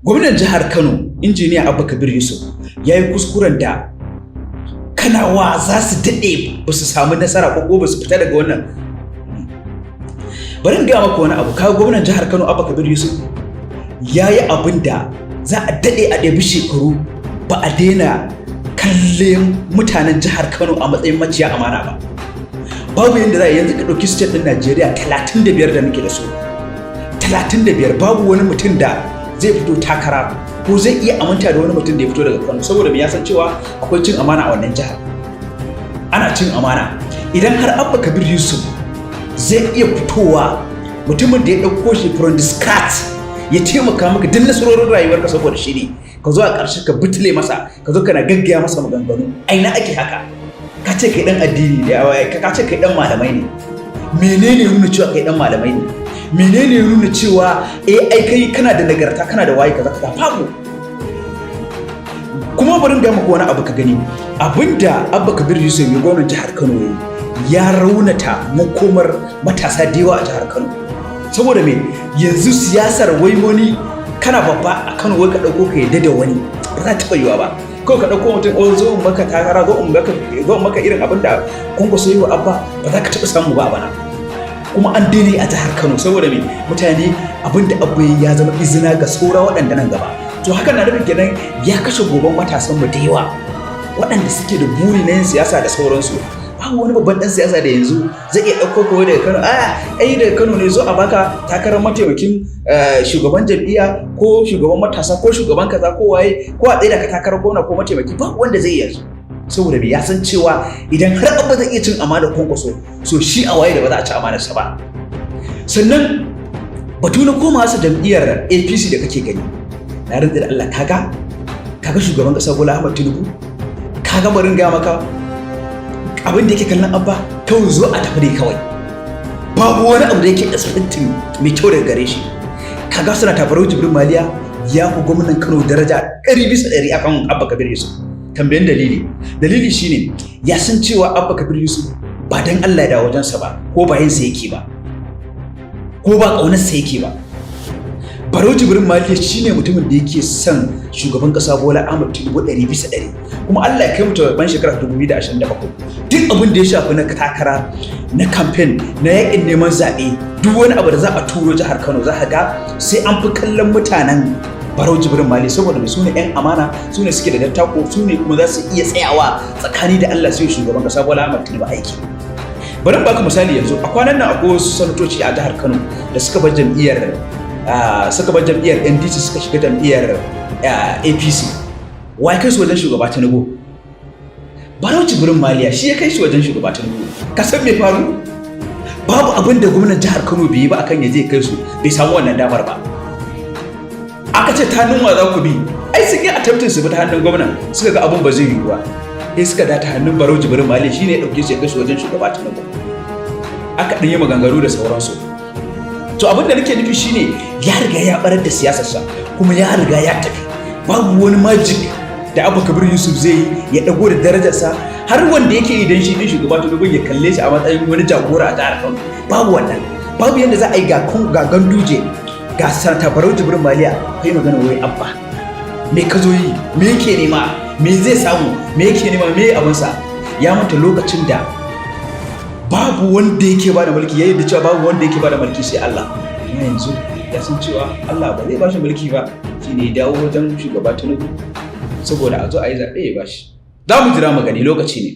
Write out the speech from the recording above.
Gwamnan jihar Kano, injiniya Abba Kabir Yusuf, ya yi kuskuren da Kanawa za su daɗe ba su samu nasara ko ba su fita daga wannan. Bari in gaya maka wani abu, kawo gwamnan jihar Kano Abba Kabir Yusuf ya yi abin da za a daɗe a ɗabi shekaru ba a daina kallon mutanen jihar Kano a matsayin maciya amana ba. Babu yadda za a yanzu ka ɗauki state ɗin Najeriya 35 da muke da su. 35 babu wani mutum da zai fito takara ko zai iya aminta da wani mutum da ya fito daga Kano saboda ya san cewa akwai cin amana a wannan jihar. Ana cin amana. Idan har Abba Kabir Yusuf zai iya fitowa mutumin da ya ɗauko shi from the scratch ya taimaka maka duk nasarorin rayuwarka saboda shi ne ka zo a ƙarshe ka bitile masa ka zo kana gaggaya masa maganganu aina ake haka ka ce kai dan addini ne ka ce kai dan malamai ne menene nuna cewa kai dan malamai ne menene nuna cewa ai kai kana da nagarta kana da wayi kaza babu. Kuma bari ga maka wani abu ka gani abinda Abba Kabir Yusuf ya gwamnatin jihar Kano ya raunata makomar matasa da yawa a jihar Kano saboda me yanzu siyasar wai wani kana babba a Kano wai ka dauko ka yadda da wani ba za ta taba yiwa ba. Kawai ka dauko mutum zo in maka takara zo in maka irin abinda Kwankwaso yi wa Abba ba za ka taba samu ba a bana. Kuma an daina a jihar Kano saboda me mutane abinda Abba ya zama izina ga saura waɗanda nan gaba. To haka na nufin kenan ya kashe goban matasan mu da yawa waɗanda suke da buri na yin siyasa da sauransu. Babu wani babban ɗan siyasa da yanzu zai iya ɗauko kawai daga Kano ai daga Kano ne zo a baka takarar mataimakin shugaban jam'iyya ko shugaban matasa ko shugaban kaza ko waye ko a tsaye da ka takarar gwamna ko mataimaki babu wanda zai yanzu. Saboda bai ya san cewa idan har Abba zai iya cin amana Kwankwaso so shi a waye da ba za a ci amanarsa ba. Sannan batu na koma su jam'iyyar APC da kake gani na rinda da Allah kaga shugaban kasa Bola Ahmed Tinubu kaga barin ga maka abin da yake kallon Abba kawai zo a tafi dai kawai babu wani abu da yake expecting mai kyau daga gare shi. Kaga suna tabarau Jibril Maliya ya ku gwamnatin Kano daraja 100% akan Abba Kabir Yusuf. Tambayin dalili shine ya san cewa Abba Kabir Yusuf ba dan Allah ya dawo wajensa ba ko ba yin sa yake ba ko ba kaunar sa yake ba. Barau Jibril Maliya shine mutumin da yake son shugaban kasa Bola Ahmed Tinubu 100%. Kuma Allah ya kai mu ban shekarar 2027. Duk abin da ya shafi na takara, na campaign, na yakin neman zaɓe, duk wani abu da za a turo jihar Kano za ka ga sai an fi kallon mutanen Barau Jibril Maliya saboda su ne 'yan amana, su ne suke da dattako, su ne kuma za su iya tsayawa tsakani da Allah sai shugaban kasa Bola Ahmed Tinubu aiki. Bari in baka misali yanzu a kwanan nan akwai wasu sanatoci a jihar Kano da suka bar jam'iyyar NDC suka shiga jam'iyyar APC. Wai kai su wajen shugaba Tinubu? Barau Jibril Maliya shi ya kai shi wajen shugaba Tinubu. Ka san me faru? Babu abin da gwamnatin jihar Kano bai yi ba akan ya je kai su, bai samu wannan damar ba. Aka ce ta hannun wa za ku bi? Ai sun yi attempting su bi ta hannun gwamnan suka ga abin ba zai yiwu ba. Sai suka da ta hannun Barau Jibril Maliya shine ya dauke shi ya kai shi wajen shugaba Tinubu. Aka ɗan yi maganganu da sauransu. To abin da nake nufi shine ya riga ya barar da siyasarsa kuma ya riga ya tafi. Babu wani magic da Abba Kabir Yusuf zai yi ya dago da darajarsa har wanda yake idan shi din shugaba Tinubu ya kalle shi a matsayin wani jagora a jihar Kano. Babu wannan. Babu yanda za a yi ga Ganduje ga Sanata Barau Jibril Maliya kai magana wai Abba. Me ka zo yi? Me yake nema? Me zai samu? Me yake nema? Me abinsa? Ya manta lokacin da babu wanda yake bada mulki yayin da cewa babu wanda yake bada mulki sai Allah. Amma yanzu ya san cewa Allah ba zai bashi mulki ba shine ya dawo wajen shugaba Tinubu saboda a zo a yi zaɓe ya bashi. Za mu jira mu gani lokaci ne.